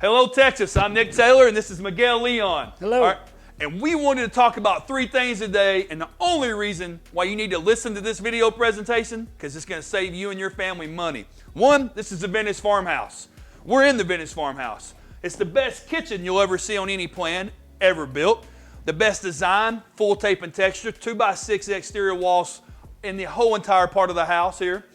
Hello, Texas. I'm Nick Taylor, and this is Miguel Leon. Hello. All right. And we wanted to talk about 3 things today, and the only reason why you need to listen to this video presentation, because it's going to save you and your family money. 1, this is the Vidor Farmhouse. We're in the Vidor Farmhouse. It's the best kitchen you'll ever see on any plan ever built. The best design, full tape and texture, 2x6 exterior walls in the whole entire part of the house here.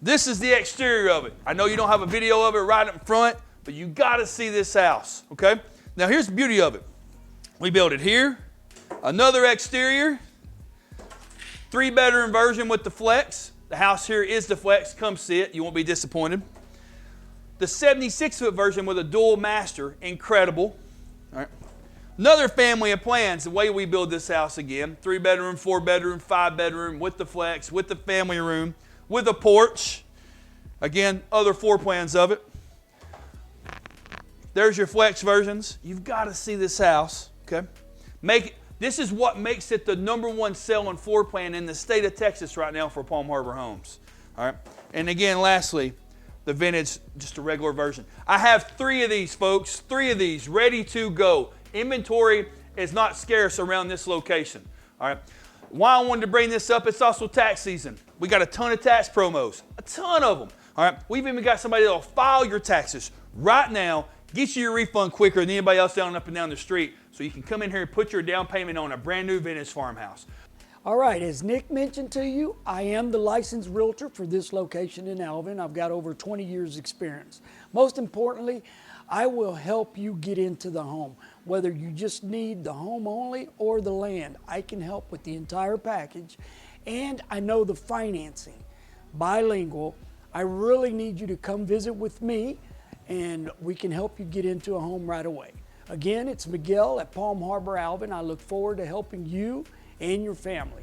This is the exterior of it. I know you don't have a video of it right up front, but you got to see this house, okay? Now here's the beauty of it. We built it here, another exterior, 3-bedroom version with the flex. The house here is the flex. Come see it. You won't be disappointed. The 76-foot version with a dual master, incredible. All right. Another family of plans, the way we build this house again, 3-bedroom, 4-bedroom, 5-bedroom with the flex, with the family room, with a porch. Again, other floor plans of it. There's your flex versions. You've got to see this house, okay? This is what makes it the #1 selling floor plan in the state of Texas right now for Palm Harbor homes. All right. And again, lastly, the vintage, just a regular version. I have 3 of these, folks. 3 of these ready to go. Inventory is not scarce around this location. All right. Why I wanted to bring this up, it's also tax season. We got a ton of tax promos, a ton of them. All right. We've even got somebody that'll file your taxes right now, get you your refund quicker than anybody else down up and down the street, so you can come in here and put your down payment on a brand new Vidor farmhouse. All right, as Nick mentioned to you, I am the licensed realtor for this location in Alvin. I've got over 20 years experience. Most importantly, I will help you get into the home. Whether you just need the home only or the land, I can help with the entire package. And I know the financing, bilingual. I really need you to come visit with me, and we can help you get into a home right away. Again, it's Miguel at Palm Harbor, Alvin. I look forward to helping you and your family.